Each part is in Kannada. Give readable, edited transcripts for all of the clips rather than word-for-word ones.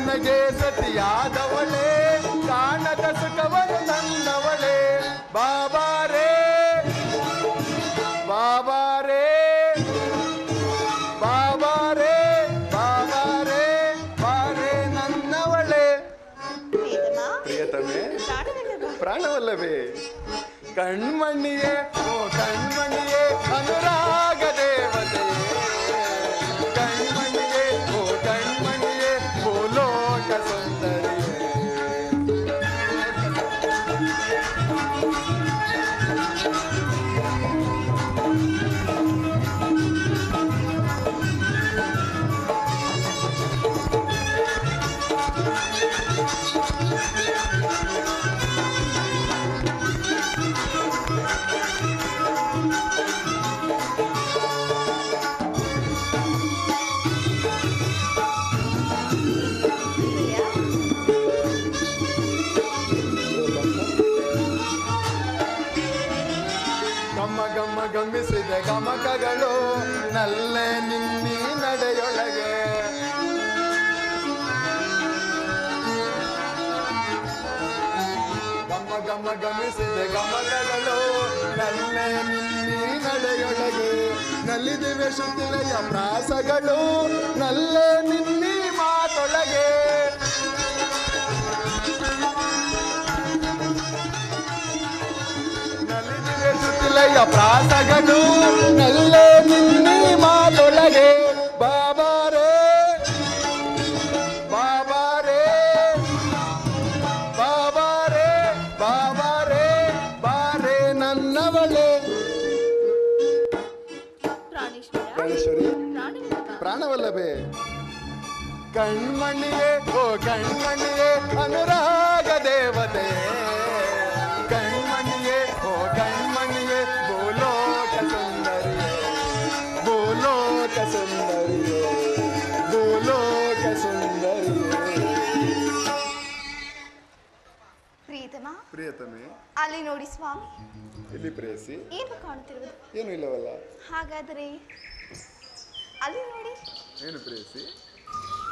ನನಗೆ ಸತಿಯಾದವಳೇ ಕಾಣದ ಸುಖವನ್ನು ತಂದವಳೇ ಬಾಬಾರೇ ಬಾಬಾರೇ ಬಾಬಾರೇ ಬಾಬಾರೇ ಬಾರೇ ನನ್ನವಳೇ. ಪ್ರಿಯತಮೆ ಪ್ರಾಣವಲ್ಲವೇ ಕಣ್ಮಣಿಯೇ ಓ ಕಣ್ಮಣಿಯೇ ಅನುರಾಗ ದೇವತೆಯೇ ಕಣ್ಮಣಿಯೇ ಓ ಕಣ್ಮಣಿಯೇ ಭೂಲೋಕ ಸುಂದರಿಯೇ. ಗಮಿಸಿದ ಗಮಕಗಳು ನಲ್ಲೆ ನಿನ್ನಿ ನಡೆಯೊಳಗೆ ಗಮಿಸಿದ ಗಮಕಗಳು ನಲ್ಲೆ ನಿನ್ನಿ ನಡೆಯೊಳಗೆ ನಲ್ಲಿದಿವೆ ಶುದ್ಧಿಲೆಯ ಪ್ರಾಸಗಳು ನಲ್ಲೆ ನಿನ್ನಿ ಮಾತೊಳಗೆ ಶುದ್ಧಿಲೆಯ ಪ್ರಾಸಗಳು ನಲ್ಲೆ ನಿನ್ನಿ ಮಾತೊಳಗೆ ಬಾಬಾರೇ ಬಾಬಾರೇ ಬಾಬಾರೇ ಬಾಬಾರೇ ಬಾರೇ ನನ್ನವಳೇ. ಪ್ರಾಣೇಶ್ವರಿ ಪ್ರಾಣವಲ್ಲವೇ ಕಣ್ಮಣಿಯೇ ಓ ಕಣ್ಮಣಿಯೇ ಅನುರಾಗ ದೇವತೆಯೇ ಕಣ್ಮಣಿಯೇ ಓ ಕಣ್ಮಣಿಯೇ ಭೂಲೋಕ ಸುಂದರಿಯೇ ಭೂಲೋಕ ಸುಂದರಿಯೇ ಭೂಲೋಕ ಸುಂದರಿಯೇ. ಪ್ರಿಯತಮೆ ಅಲ್ಲಿ ನೋಡಿ ಸ್ವಾಮಿ. ಇಲ್ಲಿ ಪ್ರೇಯಸಿ ಏನು ಕಾಣುತ್ತಿರುವುದು? ಏನು ಇಲ್ಲವಲ್ಲ. ಹಾಗಾದರೆ ಅಲ್ಲಿ ನೋಡಿ. ಏನು ಪ್ರೇಯಸಿ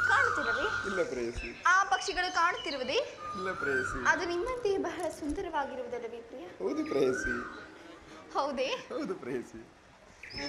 ಕಾಣುತ್ತಿಲ್ಲವೇ? ಇಲ್ಲ ಪ್ರೇಯಸಿ. ಆ ಪಕ್ಷಿಗಳು ಕಾಣುತ್ತಿರುವುದೇ? ಇಲ್ಲ ಪ್ರೇಯಸಿ. ಅದು ನಿಮ್ಮಂತೆಯೇ ಬಹಳ ಸುಂದರವಾಗಿರುವುದಲ್ಲವೇ ಪ್ರಿಯ? ಹೌದು ಪ್ರೇಯಸಿ. ಹೌದೇ? ಹೌದು ಪ್ರೇಯಸಿ.